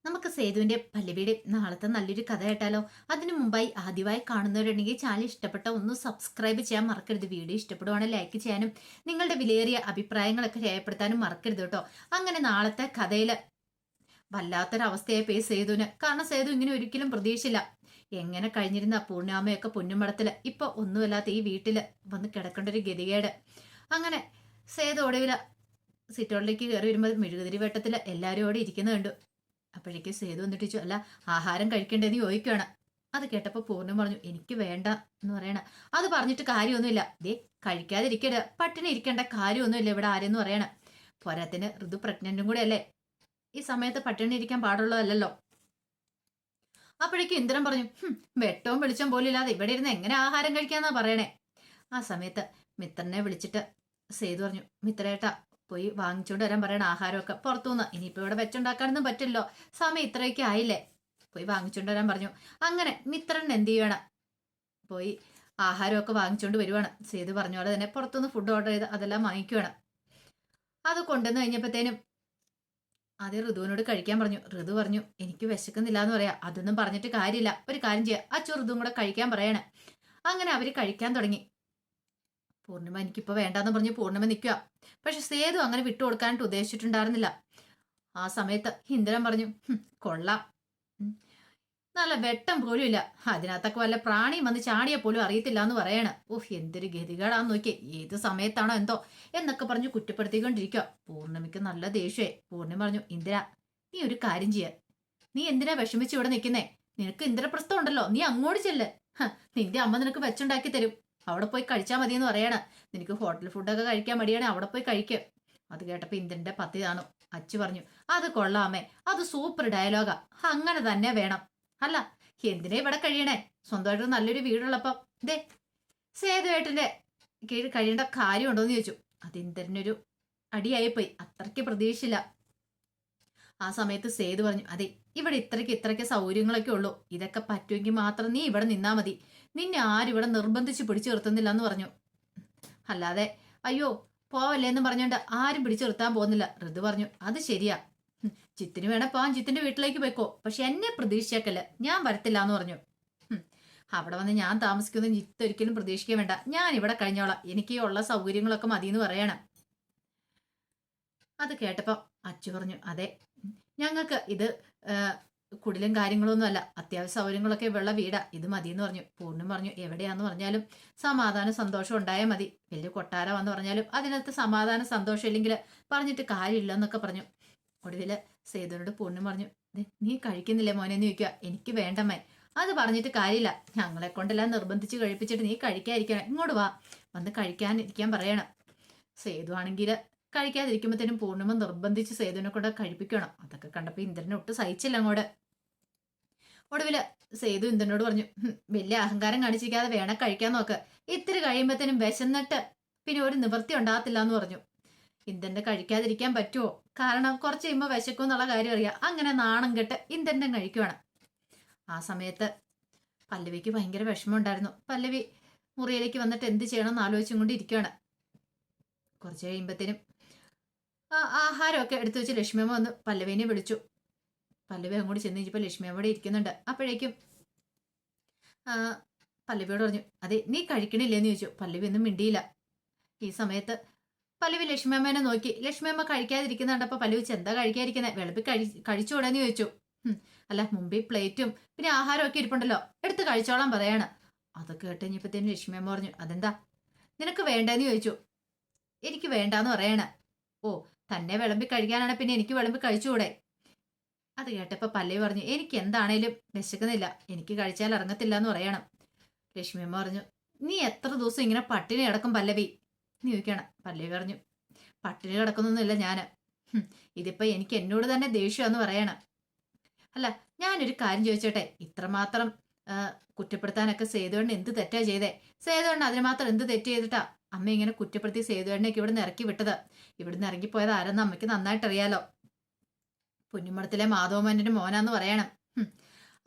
നമുക്ക് സേതുവിന്റെ പല്ലവിയുടെ നാളത്തെ നല്ലൊരു കഥ കേട്ടാലോ? അതിനു മുമ്പായി ആദ്യമായി കാണുന്നവരുണ്ടെങ്കിൽ ചാനൽ ഇഷ്ടപ്പെട്ട ഒന്ന് സബ്സ്ക്രൈബ് ചെയ്യാൻ മറക്കരുത്. വീഡിയോ ഇഷ്ടപ്പെടുവാണെങ്കിൽ ലൈക്ക് ചെയ്യാനും നിങ്ങളുടെ വിലയേറിയ അഭിപ്രായങ്ങളൊക്കെ രേഖപ്പെടുത്താനും മറക്കരുത് കേട്ടോ. അങ്ങനെ നാളത്തെ കഥയില് വല്ലാത്തൊരവസ്ഥയായി പോയി സേതുവിന്. കാരണം സേതു ഇങ്ങനെ ഒരിക്കലും പ്രതീക്ഷിച്ചില്ല. എങ്ങനെ കഴിഞ്ഞിരുന്ന പൂർണ്ണാമയൊക്കെ പൊന്നുമടത്തില് ഇപ്പൊ ഒന്നുമല്ലാത്ത ഈ വീട്ടില് വന്ന് കിടക്കേണ്ട ഒരു ഗതികേട്. അങ്ങനെ സേതു ഒടുവില് സിറ്റോളിലേക്ക് കയറി വരുമ്പോൾ മെഴുകുതിരി വെട്ടത്തില് എല്ലാവരും അവിടെ ഇരിക്കുന്നത് കണ്ടു. അപ്പോഴേക്കും സേതു വന്നിട്ട് ചോദിച്ചു, അല്ല ആഹാരം കഴിക്കണ്ടേന്ന് ചോദിക്കുകയാണ്. അത് കേട്ടപ്പോൾ പൂർണ്ണം പറഞ്ഞു, എനിക്ക് വേണ്ട എന്ന് പറയണ. അത് പറഞ്ഞിട്ട് കാര്യമൊന്നുമില്ല, ദേ കഴിക്കാതിരിക്കരുത്, പട്ടിണി ഇരിക്കേണ്ട കാര്യമൊന്നുമില്ല ഇവിടെ ആരെന്ന് പറയണ. പോരാത്തിന് ഋതു പ്രഗ്നന്റും കൂടെ അല്ലേ, ഈ സമയത്ത് പട്ടിണി ഇരിക്കാൻ പാടുള്ളതല്ലോ. അപ്പോഴേക്കും ഇന്ദ്രൻ പറഞ്ഞു, വെട്ടവും വെളിച്ചം പോലും ഇല്ലാതെ ഇവിടെ ഇരുന്ന് എങ്ങനെ ആഹാരം കഴിക്കാന്നാ പറയണേ. ആ സമയത്ത് മിത്രനെ വിളിച്ചിട്ട് സേതു പറഞ്ഞു, മിത്രേട്ടാ പോയി വാങ്ങിച്ചോണ്ട് വരാൻ പറയണ ആഹാരമൊക്കെ പുറത്തുനിന്ന്. ഇനിയിപ്പോ ഇവിടെ വെച്ചുണ്ടാക്കാനൊന്നും പറ്റില്ലോ, സമയം ഇത്രയൊക്കെ ആയില്ലേ, പോയി വാങ്ങിച്ചോണ്ട് വരാൻ പറഞ്ഞു. അങ്ങനെ മിത്രൻ എന്ത് ചെയ്യണം, പോയി ആഹാരമൊക്കെ വാങ്ങിച്ചോണ്ട് വരുവാണ്. സേതു പറഞ്ഞ പോലെ തന്നെ പുറത്തുനിന്ന് ഫുഡ് ഓർഡർ ചെയ്ത് അതെല്ലാം വാങ്ങിക്കുവാണ്. അത് കൊണ്ടുവന്ന് കഴിഞ്ഞപ്പോഴത്തേനും ആദ്യം ഋതുവിനോട് കഴിക്കാൻ പറഞ്ഞു. ഋതു പറഞ്ഞു, എനിക്ക് വിശക്കുന്നില്ല എന്ന് പറയാ. അതൊന്നും പറഞ്ഞിട്ട് കാര്യമില്ല, ഒരു കാര്യം ചെയ്യാം, അച്ചു ഋതുവും കൂടെ കഴിക്കാൻ പറയണേ. അങ്ങനെ അവര് കഴിക്കാൻ തുടങ്ങി. പൂർണിമ എനിക്കിപ്പോ വേണ്ടാന്ന് പറഞ്ഞ് പൂർണിമ നിൽക്കുക. പക്ഷെ സേതു അങ്ങനെ വിട്ടുകൊടുക്കാനായിട്ട് ഉദ്ദേശിച്ചിട്ടുണ്ടായിരുന്നില്ല. ആ സമയത്ത് ഇന്ദ്രൻ പറഞ്ഞു, കൊള്ളാം, നല്ല വെട്ടം പോലും ഇല്ല, അതിനകത്തൊക്കെ വല്ല പ്രാണിയും വന്ന് ചാടിയ പോലും അറിയത്തില്ല എന്ന് പറയണ. ഓഹ് എന്തൊരു ഗതികേടാന്ന് നോക്കിയേ, ഏത് സമയത്താണോ എന്തോ എന്നൊക്കെ പറഞ്ഞു കുറ്റപ്പെടുത്തിക്കൊണ്ടിരിക്കുക. പൂർണിമയ്ക്ക് നല്ല ദേഷ്യേ. പൂർണിമ പറഞ്ഞു, ഇന്ദ്ര നീ ഒരു കാര്യം ചെയ്യ, നീ എന്തിനാ വിഷമിച്ച് ഇവിടെ നിൽക്കുന്നേ? നിനക്ക് ഇന്ദ്രപ്രസ്ഥം ഉണ്ടല്ലോ, നീ അങ്ങോട്ട് ചെല്ല്, നിന്റെ അമ്മ നിനക്ക് വെച്ചുണ്ടാക്കി തരും, അവിടെ പോയി കഴിച്ചാൽ മതിയെന്ന് പറയണ. നിനക്ക് ഹോട്ടൽ ഫുഡൊക്കെ കഴിക്കാൻ മടിയാണെ അവിടെ പോയി കഴിക്കുക. അത് കേട്ടപ്പോ ഇന്ദ്രന്റെ പത്തി താണു. അച്ചു പറഞ്ഞു, അത് കൊള്ളാമേ, അത് സൂപ്പർ ഡയലോഗാ, അങ്ങനെ തന്നെ വേണം. അല്ല എന്തിനാ ഇവിടെ കഴിയണേ, സ്വന്തമായിട്ട് നല്ലൊരു വീടുള്ളപ്പോ ദേ സേതുവേട്ടന്റെ കീഴിൽ കഴിയേണ്ട കാര്യമുണ്ടോന്ന് ചോദിച്ചു. അത് ഇന്ദ്രനൊരു അടിയായിപ്പോയി, അത്രയ്ക്ക് പ്രതീക്ഷിച്ചില്ല. ആ സമയത്ത് സേതു പറഞ്ഞു, അതെ ഇവിടെ ഇത്രയ്ക്ക് സൗകര്യങ്ങളൊക്കെ ഉള്ളൂ, ഇതൊക്കെ പറ്റുമെങ്കിൽ മാത്രം നീ ഇവിടെ നിന്നാ മതി, നിന്നെ ആരും ഇവിടെ നിർബന്ധിച്ച് പിടിച്ചു നിർത്തുന്നില്ല എന്ന് പറഞ്ഞു. അല്ലാതെ അയ്യോ പോവല്ലേ എന്ന് പറഞ്ഞോണ്ട് ആരും പിടിച്ചു നിർത്താൻ പോകുന്നില്ല. ഋതു പറഞ്ഞു, അത് ശരിയാ, ചിത്തിന് വേണേ പോവാൻ, ചിത്തിന്റെ വീട്ടിലേക്ക് പോയിക്കോ, പക്ഷെ എന്നെ പ്രതീക്ഷിച്ചേക്കല്ല, ഞാൻ വരത്തില്ല എന്ന് പറഞ്ഞു. അവിടെ വന്ന് ഞാൻ താമസിക്കുന്ന ചിത്ത് ഒരിക്കലും പ്രതീക്ഷിക്കാൻ വേണ്ട, ഞാൻ ഇവിടെ കഴിഞ്ഞോളാം, എനിക്ക് ഉള്ള സൗകര്യങ്ങളൊക്കെ മതിയെന്ന് പറയണം. അത് കേട്ടപ്പോ അച്ചു പറഞ്ഞു, അതെ ഞങ്ങൾക്ക് ഇത് കുടിലും കാര്യങ്ങളൊന്നും അല്ല, അത്യാവശ്യ സൗകര്യങ്ങളൊക്കെ ഉള്ള വീടാ, ഇത് മതിയെന്ന് പറഞ്ഞു. പൂർണ്ണം പറഞ്ഞു, എവിടെയാന്ന് പറഞ്ഞാലും സമാധാനം സന്തോഷം ഉണ്ടായാൽ മതി, വലിയ കൊട്ടാരമാന്ന് പറഞ്ഞാലും അതിനകത്ത് സമാധാനം സന്തോഷം ഇല്ലെങ്കിൽ പറഞ്ഞിട്ട് കാര്യമില്ല എന്നൊക്കെ പറഞ്ഞു. ഒടുവില് സേതുവിനോട് പൂർണ്ണം പറഞ്ഞു, നീ കഴിക്കുന്നില്ലേ മോനെ എന്ന് ചോദിക്കുക. എനിക്ക് വേണ്ടമ്മേ. അത് പറഞ്ഞിട്ട് കാര്യമില്ല, ഞങ്ങളെ കൊണ്ടെല്ലാം നിർബന്ധിച്ച് കഴിപ്പിച്ചിട്ട് നീ കഴിക്കാതിരിക്കണം, ഇങ്ങോട്ട് വാ, വന്ന് കഴിക്കാനിരിക്കാൻ പറയണം. സേതു ആണെങ്കിൽ കഴിക്കാതിരിക്കുമ്പോഴത്തേനും പൂർണ്ണിമ നിർബന്ധിച്ച് സേതുവിനെ കൊണ്ട് കഴിപ്പിക്കണം. അതൊക്കെ കണ്ടപ്പോ ഇന്ദ്രനെ ഒട്ട് സഹിച്ചില്ല അങ്ങോട്ട്. ഒടുവില് സേതു ഇന്ദ്രനോട് പറഞ്ഞു, വലിയ അഹങ്കാരം കാണിച്ചിരിക്കാതെ വേണ കഴിക്കാൻ നോക്ക്, ഇത്തിരി കഴിയുമ്പോഴത്തേനും വിശന്നിട്ട് പിന്നെ ഒരു നിവൃത്തി ഉണ്ടാകത്തില്ല എന്ന് പറഞ്ഞു. ഇന്ദ്രന്റെ കഴിക്കാതിരിക്കാൻ പറ്റുമോ, കാരണം കുറച്ച് കഴിയുമ്പോൾ വിശക്കും എന്നുള്ള കാര്യം അറിയാം. അങ്ങനെ നാണം കെട്ട് ഇന്ദ്രന്റെ കഴിക്കുവാണ്. ആ സമയത്ത് പല്ലവിക്ക് ഭയങ്കര വിഷമം ഉണ്ടായിരുന്നു. പല്ലവി മുറിയിലേക്ക് വന്നിട്ട് എന്ത് ചെയ്യണമെന്ന് ആലോചിച്ചും കൊണ്ട് ഇരിക്കുകയാണ്. കുറച്ച് കഴിയുമ്പോഴത്തേനും ആഹാരമൊക്കെ എടുത്തു വെച്ച് ലക്ഷ്മിയമ്മ വന്ന് പല്ലവിനെ വിളിച്ചു. പല്ലവി അങ്ങോട്ട് ചെന്ന് കഴിഞ്ഞപ്പോൾ ലക്ഷ്മിയമ്മ അവിടെ ഇരിക്കുന്നുണ്ട്. അപ്പോഴേക്കും പല്ലവിയോട് പറഞ്ഞു, അതെ നീ കഴിക്കണില്ലേന്ന് ചോദിച്ചു. പല്ലവി ഒന്നും മിണ്ടിയില്ല. ഈ സമയത്ത് പല്ലവി ലക്ഷ്മിയമ്മേനെ നോക്കി. ലക്ഷ്മിയമ്മ കഴിക്കാതിരിക്കുന്ന കണ്ടപ്പോൾ പല്ലവി എന്താ കഴിക്കാതിരിക്കുന്നത്, വിളമ്പി കഴിച്ചുകൂടാന്ന് ചോദിച്ചു. അല്ല മുമ്പിൽ പ്ലേറ്റും പിന്നെ ആഹാരമൊക്കെ ഇരിപ്പുണ്ടല്ലോ, എടുത്ത് കഴിച്ചോളാൻ പറയാണ്. അതൊക്കെ കേട്ട് കഴിഞ്ഞപ്പോഴത്തേനും ലക്ഷ്മിയമ്മ പറഞ്ഞു, അതെന്താ നിനക്ക് വേണ്ടെന്ന് ചോദിച്ചു. എനിക്ക് വേണ്ടാന്ന് പറയണ. ഓ തന്നെ വിളമ്പി കഴിക്കാനാണ്, പിന്നെ എനിക്ക് വിളമ്പി കഴിച്ചുകൂടെ? അത് കേട്ടപ്പോ പല്ലവി പറഞ്ഞു, എനിക്ക് എന്താണേലും വിശക്കുന്നില്ല, എനിക്ക് കഴിച്ചാൽ ഇറങ്ങത്തില്ല എന്ന് പറയണം. ലക്ഷ്മിയമ്മ പറഞ്ഞു, നീ എത്ര ദിവസം ഇങ്ങനെ പട്ടിണി കിടക്കും പല്ലവി നീ ചോദിക്കണം. പല്ലവി പറഞ്ഞു, പട്ടിണി കിടക്കുന്നൊന്നുമില്ല ഞാന്, ഇതിപ്പോ എനിക്ക് എന്നോട് തന്നെ ദേഷ്യമെന്ന് പറയണം. അല്ല ഞാനൊരു കാര്യം ചോദിച്ചോട്ടെ, ഇത്രമാത്രം കുറ്റപ്പെടുത്താനൊക്കെ സേതുവേണ്ണ എന്ത് തെറ്റാ ചെയ്തേ? സേതുവേണ്ണ അതിന് മാത്രം എന്ത് തെറ്റ് ചെയ്തിട്ടാ അമ്മ ഇങ്ങനെ കുറ്റപ്പെടുത്തി സേതുവേണ്ണയ്ക്ക് ഇവിടുന്ന് ഇറക്കി വിട്ടത്? ഇവിടുന്ന് ഇറങ്ങിപ്പോയത് ആരെന്ന് അമ്മയ്ക്ക് നന്നായിട്ട് അറിയാലോ. പുന്നിമടത്തിലെ മാധവമേനന്റെ മോനാന്ന് പറയണം.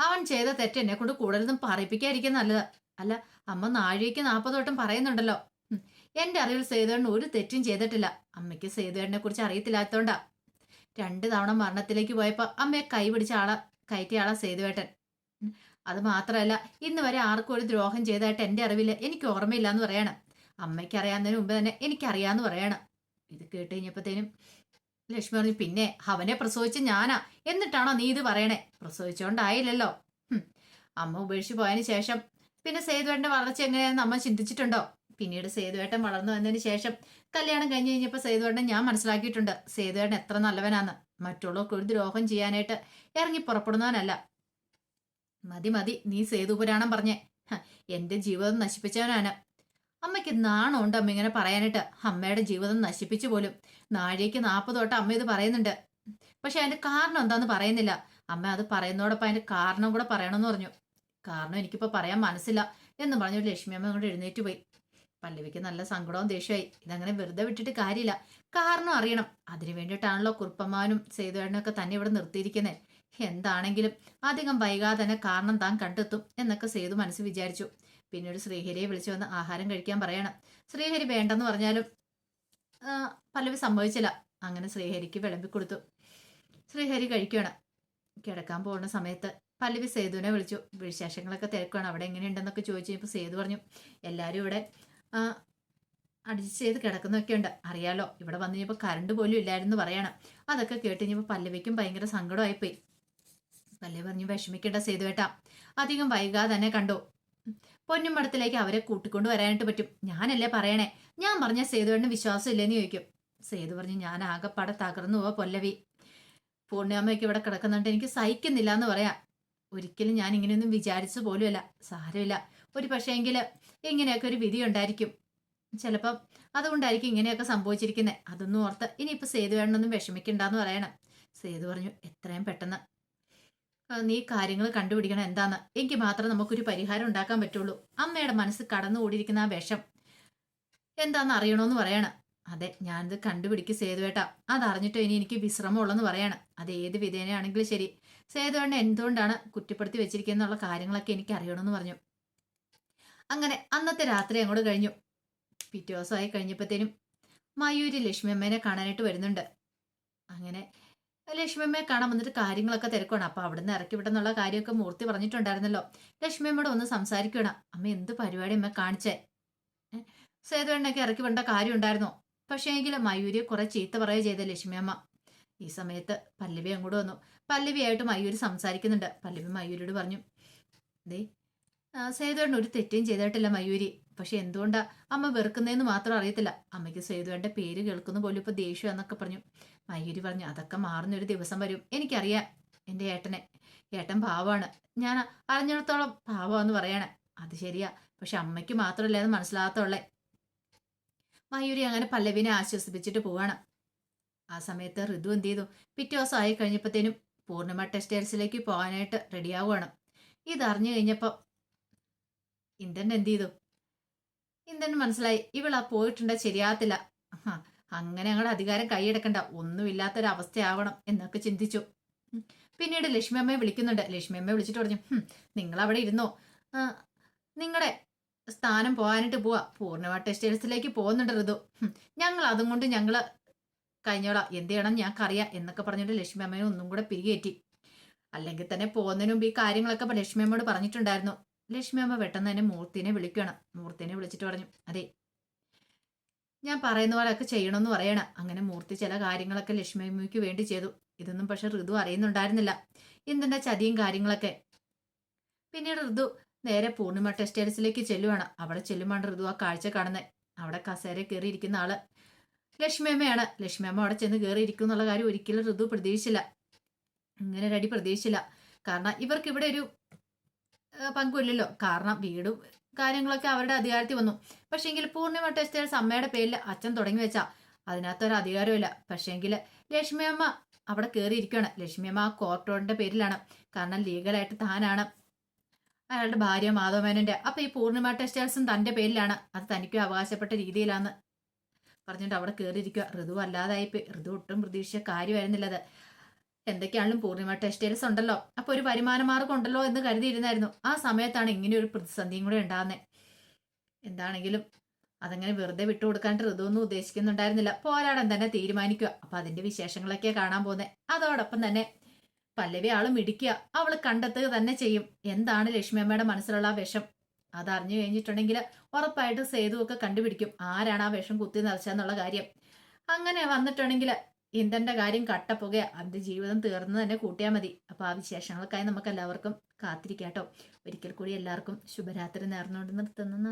അവൻ ചെയ്ത തെറ്റ് എന്നെ കൊണ്ട് കൂടുതലൊന്നും പറയിപ്പിക്കാതിരിക്കുന്ന നല്ലത്. അല്ല അമ്മ നാഴികയ്ക്ക് 40 വട്ടം പറയുന്നുണ്ടല്ലോ. എന്റെ അറിവിൽ സേതുവേണ്ണ ഒരു തെറ്റും ചെയ്തിട്ടില്ല. അമ്മയ്ക്ക് സേതുവേണ്ണനെ കുറിച്ച് അറിയത്തില്ലാത്തോണ്ടാ. 2 തവണ മരണത്തിലേക്ക് പോയപ്പോൾ അമ്മയെ കൈപിടിച്ച ആളെ കയറ്റിയ ആളാ സേതുവേട്ടൻ. അത് മാത്രമല്ല ഇന്ന് വരെ ആർക്കും ഒരു ദ്രോഹം ചെയ്തതായിട്ട് എൻ്റെ അറിവില്ല, എനിക്ക് ഓർമ്മയില്ല എന്ന് പറയാണ്. അമ്മയ്ക്ക് അറിയാവുന്നതിന് മുമ്പ് തന്നെ എനിക്കറിയാന്ന് പറയാണ്. ഇത് കേട്ട് കഴിഞ്ഞപ്പോഴത്തേനും ലക്ഷ്മി പറഞ്ഞു, പിന്നെ അവനെ പ്രസവിച്ച് ഞാനാ, എന്നിട്ടാണോ നീ ഇത് പറയണേ? പ്രസവിച്ചോണ്ടായില്ലല്ലോ. അമ്മ ഉപേക്ഷിച്ച് പോയതിന് ശേഷം പിന്നെ സേതുവേട്ടന്റെ വളർച്ച എങ്ങനെയാണെന്ന് അമ്മ ചിന്തിച്ചിട്ടുണ്ടോ? പിന്നീട് സേതുവേട്ടൻ വളർന്നു വന്നതിന് ശേഷം കല്യാണം കഴിഞ്ഞ് കഴിഞ്ഞപ്പോൾ സേതുവേട്ടൻ ഞാൻ മനസ്സിലാക്കിയിട്ടുണ്ട് സേതുവേട്ടൻ എത്ര നല്ലവനാന്ന്. മറ്റുള്ളവർക്ക് ഒരു ദ്രോഹം ചെയ്യാനായിട്ട് ഇറങ്ങി പുറപ്പെടുന്നവനല്ല. മതി മതി, നീ സേതു പുരാണം പറഞ്ഞേ. എന്റെ ജീവിതം നശിപ്പിച്ചവനാണ്. അമ്മയ്ക്ക് നാണമുണ്ട് അമ്മ ഇങ്ങനെ പറയാനായിട്ട്. അമ്മയുടെ ജീവിതം നശിപ്പിച്ചു പോലും. നാഴികയ്ക്ക് 40 തൊട്ട് അമ്മ ഇത് പറയുന്നുണ്ട്. പക്ഷെ അതിന്റെ കാരണം എന്താന്ന് പറയുന്നില്ല. അമ്മ അത് പറയുന്നതോടൊപ്പം അതിന്റെ കാരണം കൂടെ പറയണമെന്ന് പറഞ്ഞു. കാരണം എനിക്കിപ്പോ പറയാൻ മനസ്സില്ല എന്ന് പറഞ്ഞു ലക്ഷ്മി അമ്മ കൊണ്ട് എഴുന്നേറ്റ് പോയി. പല്ലവിക്ക് നല്ല സങ്കടവും ദേഷ്യമായി. ഇതങ്ങനെ വെറുതെ വിട്ടിട്ട് കാര്യമില്ല, കാരണം അറിയണം. അതിനു വേണ്ടിയിട്ടാണല്ലോ കുറുപ്പമ്മാനും സേതുവേട്ടനും ഒക്കെ തന്നെ ഇവിടെ നിർത്തിയിരിക്കുന്നത്. എന്താണെങ്കിലും അധികം വൈകാതെ തന്നെ കാരണം താൻ കണ്ടെത്തും എന്നൊക്കെ സേതു മനസ്സ് വിചാരിച്ചു. പിന്നീട് ശ്രീഹരിയെ വിളിച്ചു വന്ന് ആഹാരം കഴിക്കാൻ പറയണം. ശ്രീഹരി വേണ്ടെന്ന് പറഞ്ഞാലും പല്ലവി സമ്മതിച്ചില്ല. അങ്ങനെ ശ്രീഹരിക്ക് വിളമ്പി കൊടുത്തു. ശ്രീഹരി കഴിക്കണം. കിടക്കാൻ പോകുന്ന സമയത്ത് പല്ലവി സേതുവിനെ വിളിച്ചു. വിശേഷങ്ങളൊക്കെ തിരക്കാണ്, അവിടെ എങ്ങനെയുണ്ടെന്നൊക്കെ ചോദിച്ചു കഴിഞ്ഞപ്പോൾ സേതു പറഞ്ഞു, എല്ലാവരും ഇവിടെ അഡ്ജസ്റ്റ് ചെയ്ത് കിടക്കുന്നൊക്കെ ഉണ്ട്, അറിയാലോ. ഇവിടെ വന്നു കഴിഞ്ഞപ്പോൾ കറണ്ട് പോലും ഇല്ലായിരുന്നു പറയണം. അതൊക്കെ കേട്ട് കഴിഞ്ഞപ്പോൾ പല്ലവിക്കും ഭയങ്കര സങ്കടമായിപ്പോയി. പല്ലവി പറഞ്ഞു, വിഷമിക്കേണ്ട സേതുവേട്ടാ, അധികം വൈകാതെ തന്നെ കണ്ടു. പൊന്നുമടത്തിലേക്ക് അവരെ കൂട്ടിക്കൊണ്ട് വരാനായിട്ട് പറ്റും. ഞാനല്ലേ പറയണേ, ഞാൻ പറഞ്ഞ സേതുവേട്ടന് വിശ്വാസം ഇല്ലെന്ന് ചോദിക്കും. സേതു പറഞ്ഞു, ഞാൻ ആകെപ്പാടെ തകർന്നു പോവാ പല്ലവി. പൂർണ്ണിമയൊക്കെ ഇവിടെ കിടക്കുന്നുണ്ട്, എനിക്ക് സഹിക്കുന്നില്ല എന്ന് പറയാം. ഒരിക്കലും ഞാൻ ഇങ്ങനെയൊന്നും വിചാരിച്ചു പോലുമല്ല. സാരമില്ല, ഒരു പക്ഷേങ്കില് ഇങ്ങനെയൊക്കെ ഒരു വിധി ഉണ്ടായിരിക്കും. ചിലപ്പം അതുകൊണ്ടായിരിക്കും ഇങ്ങനെയൊക്കെ സംഭവിച്ചിരിക്കുന്നത്. അതൊന്നും ഓർത്ത് ഇനിയിപ്പോ സേതുവേട്ടനൊന്നും വിഷമിക്കണ്ടെന്ന് പറയണം. സേതു പറഞ്ഞു, എത്രയും പെട്ടെന്ന് നീ കാര്യങ്ങൾ കണ്ടുപിടിക്കണം എന്താന്ന്. എങ്കിൽ മാത്രമേ നമുക്കൊരു പരിഹാരം ഉണ്ടാക്കാൻ പറ്റുള്ളൂ. അമ്മയുടെ മനസ്സ് കടന്നുകൂടിയിരിക്കുന്ന ആ വിഷം എന്താന്ന് അറിയണോന്ന് പറയണം. അതെ, ഞാനിത് കണ്ടുപിടിക്കും സേതുവേട്ടാ. അതറിഞ്ഞിട്ടോ ഇനി എനിക്ക് വിശ്രമമുള്ളെന്ന് പറയണം. അത് ഏത് വിധേനയാണെങ്കിലും ശരി, സേതുവേട്ടനെ എന്തുകൊണ്ടാണ് കുറ്റപ്പെടുത്തി വെച്ചിരിക്കുന്നുള്ള കാര്യങ്ങളൊക്കെ എനിക്ക് അറിയണമെന്ന് പറഞ്ഞു. അങ്ങനെ അന്നത്തെ രാത്രി അങ്ങോട്ട് കഴിഞ്ഞു. പിറ്റേ ദിവസമായി കഴിഞ്ഞപ്പോഴത്തേനും മയൂരി ലക്ഷ്മിയമ്മേനെ കാണാനായിട്ട് വരുന്നുണ്ട്. അങ്ങനെ ലക്ഷ്മിയമ്മയെ കാണാൻ വന്നിട്ട് കാര്യങ്ങളൊക്കെ തിരക്കണം. അപ്പൊ അവിടുന്ന് ഇറക്കി വിട്ടെന്നുള്ള കാര്യമൊക്കെ മൂർത്തി പറഞ്ഞിട്ടുണ്ടായിരുന്നല്ലോ. ലക്ഷ്മിയമ്മയോട് ഒന്ന് സംസാരിക്കണം. അമ്മ എന്ത് പരിപാടി അമ്മ കാണിച്ചേ? സേതുവേണ്ണൊക്കെ ഇറക്കി വിടേണ്ട കാര്യം ഉണ്ടായിരുന്നോ? പക്ഷേ എങ്കിലും മയൂരിയെ കുറെ ചീത്ത പറയുക ചെയ്ത ലക്ഷ്മിയമ്മ. ഈ സമയത്ത് പല്ലവി അങ്ങോട്ട് വന്നു. പല്ലവിയായിട്ട് മയൂരി സംസാരിക്കുന്നുണ്ട്. പല്ലവി മയൂരിയോട് പറഞ്ഞു, ദേ സേതുവേണ്ണ ഒരു തെറ്റും ചെയ്തിട്ടില്ല മയൂരി. പക്ഷെ എന്തുകൊണ്ടാ അമ്മ വെറുക്കുന്നതെന്ന് മാത്രം അറിയത്തില്ല. അമ്മയ്ക്ക് സേതുവേണ്ട പേര് കേൾക്കുന്ന പോലും ഇപ്പൊ ദേഷ്യം എന്നൊക്കെ പറഞ്ഞു. മയൂരി പറഞ്ഞു, അതൊക്കെ മാറുന്നൊരു ദിവസം വരും. എനിക്കറിയാം എൻ്റെ ഏട്ടനെ. ഏട്ടൻ പാവമാണ്, ഞാൻ അറിഞ്ഞിടത്തോളം പാവമെന്ന് പറയണേ. അത് ശരിയാ, പക്ഷെ അമ്മയ്ക്ക് മാത്രമല്ലേ അത് മനസ്സിലാകത്തുള്ളേ. മയൂരി അങ്ങനെ പല്ലവിനെ ആശ്വസിപ്പിച്ചിട്ട് പോവാണ്. ആ സമയത്ത് ഋതു എന്ത് ചെയ്തു? പിറ്റേ ദിവസം ആയി കഴിഞ്ഞപ്പോഴത്തേനും പൂർണിമ ടെക്സ്റ്റൈൽസിലേക്ക് പോകാനായിട്ട് റെഡിയാവുകയാണ്. ഇതറിഞ്ഞു കഴിഞ്ഞപ്പോൾ ഇന്ദ്രൻ എന്ത് ചെയ്തു? ഇന്ദ്രന് മനസ്സിലായി ഇവളാ പോയിട്ടുണ്ടെ ശരിയാകത്തില്ല. അങ്ങനെ ഞങ്ങളുടെ അധികാരം കൈയെടുക്കണ്ട, ഒന്നുമില്ലാത്തൊരവസ്ഥയാവണം എന്നൊക്കെ ചിന്തിച്ചു. പിന്നീട് ലക്ഷ്മി അമ്മയെ വിളിക്കുന്നുണ്ട്. ലക്ഷ്മി അമ്മയെ വിളിച്ചിട്ട് പറഞ്ഞു, നിങ്ങൾ അവിടെ ഇരുന്നോ, നിങ്ങളുടെ സ്ഥാനം പോകാനായിട്ട് പോവാ. പൂർണിമ ടെക്സ്റ്റൈൽസിലേക്ക് പോകുന്നുണ്ട് ഋതു. ഞങ്ങൾ അതും കൊണ്ട് ഞങ്ങള് കഴിഞ്ഞോളാം, എന്ത് ചെയ്യണം ഞങ്ങൾക്കറിയാം എന്നൊക്കെ പറഞ്ഞിട്ട് ലക്ഷ്മി അമ്മയെ ഒന്നും കൂടെ പിരികേറ്റി. അല്ലെങ്കിൽ തന്നെ പോകുന്നതിന് മുമ്പ് ഈ കാര്യങ്ങളൊക്കെ ലക്ഷ്മി അമ്മയോട് പറഞ്ഞിട്ടുണ്ടായിരുന്നു. ലക്ഷ്മി അമ്മ പെട്ടെന്ന് തന്നെ മൂർത്തിനെ വിളിക്കണം. മൂർത്തിനെ വിളിച്ചിട്ട് പറഞ്ഞു, അതെ ഞാൻ പറയുന്ന പോലെയൊക്കെ ചെയ്യണമെന്ന് പറയണം. അങ്ങനെ മൂർത്തി ചില കാര്യങ്ങളൊക്കെ ലക്ഷ്മി അമ്മയ്ക്ക് വേണ്ടി ചെയ്തു. ഇതൊന്നും പക്ഷെ ഋതു അറിയുന്നുണ്ടായിരുന്നില്ല, എന്തിന്റെ ചതിയും കാര്യങ്ങളൊക്കെ. പിന്നീട് ഋതു നേരെ പൂർണിമ ടെക്സ്റ്റൈൽസിലേക്ക് ചെല്ലുവാണ്. അവിടെ ചെല്ലുമാണ് ഋതു ആ കാഴ്ച കാണുന്നത്. അവിടെ കസേര കയറിയിരിക്കുന്ന ആള് ലക്ഷ്മി അമ്മയാണ്. ലക്ഷ്മി അമ്മ അവിടെ ചെന്ന് കയറിയിരിക്കും എന്നുള്ള കാര്യം ഒരിക്കലും ഋതു പ്രതീക്ഷിച്ചില്ല. ഇങ്ങനെ ഒരു അടി പ്രതീക്ഷിച്ചില്ല. കാരണം ഇവർക്ക് ഇവിടെ ഒരു പങ്കുമില്ലല്ലോ. കാരണം വീടും കാര്യങ്ങളൊക്കെ അവരുടെ അധികാരത്തിൽ വന്നു. പക്ഷേങ്കിൽ പൂർണിമ ടെക്സ്റ്റൈൽസ് അമ്മയുടെ പേരിൽ അച്ഛൻ തുടങ്ങി വെച്ചാ അതിനകത്തൊരു അധികാരമില്ല. പക്ഷേങ്കിൽ ലക്ഷ്മി അമ്മ അവിടെ കയറിയിരിക്കുകയാണ്. ലക്ഷ്മി അമ്മ ആ കോർട്ട് ഓർഡറിന്റെ പേരിലാണ്. കാരണം ലീഗലായിട്ട് താനാണ് അയാളുടെ ഭാര്യ മാധവമേനന്റെ. അപ്പൊ ഈ പൂർണിമ ടെക്സ്റ്റൈൽസും തന്റെ പേരിലാണ്, അത് തനിക്കും അവകാശപ്പെട്ട രീതിയിലാന്ന് പറഞ്ഞിട്ട് അവിടെ കയറിയിരിക്കുക. ഋതു അല്ലാതായിപ്പോയി. ഋതു ഒട്ടും പ്രതീക്ഷിച്ച കാര്യമായിരുന്നില്ലത്. എന്തൊക്കെയാണെങ്കിലും പൂർണിമ ടെക്സ്റ്റൈൽസ് ഉണ്ടല്ലോ, അപ്പൊ ഒരു വരുമാന മാർഗം ഉണ്ടല്ലോ എന്ന് കരുതിയിരുന്നായിരുന്നു. ആ സമയത്താണ് ഇങ്ങനെ ഒരു പ്രതിസന്ധിയും കൂടെ ഉണ്ടാകുന്നത്. എന്താണെങ്കിലും അതങ്ങനെ വെറുതെ വിട്ടുകൊടുക്കാണ്ട് ഋതുവൊന്നും ഉദ്ദേശിക്കുന്നുണ്ടായിരുന്നില്ല. പോരാടൻ തന്നെ തീരുമാനിക്കുക. അപ്പൊ അതിന്റെ വിശേഷങ്ങളൊക്കെ കാണാൻ പോകുന്നത്. അതോടൊപ്പം തന്നെ പല്ലവി ആള് മിടിക്കുക. അവള് കണ്ടെത്തുക തന്നെ ചെയ്യും എന്താണ് ലക്ഷ്മിയമ്മയുടെ മനസ്സിലുള്ള ആ വിഷം. അതറിഞ്ഞു കഴിഞ്ഞിട്ടുണ്ടെങ്കിൽ ഉറപ്പായിട്ട് സേതു ഒക്കെ കണ്ടുപിടിക്കും ആരാണ് ആ വിഷം കുത്തി നിറച്ചെന്നുള്ള കാര്യം. അങ്ങനെ വന്നിട്ടുണ്ടെങ്കിൽ ഇന്ദ്രന്റെ കാര്യം കട്ടപ്പുക, അവന്റെ ജീവിതം തീർന്നു തന്നെ കൂട്ടിയാൽ മതി. അപ്പൊ ആ വിശേഷങ്ങൾക്കായി നമുക്ക് എല്ലാവർക്കും കാത്തിരിക്കാട്ടോ. ഒരിക്കൽ കൂടി എല്ലാവർക്കും ശുഭരാത്രി നേർന്നുകൊണ്ട് നിർത്തുന്നു.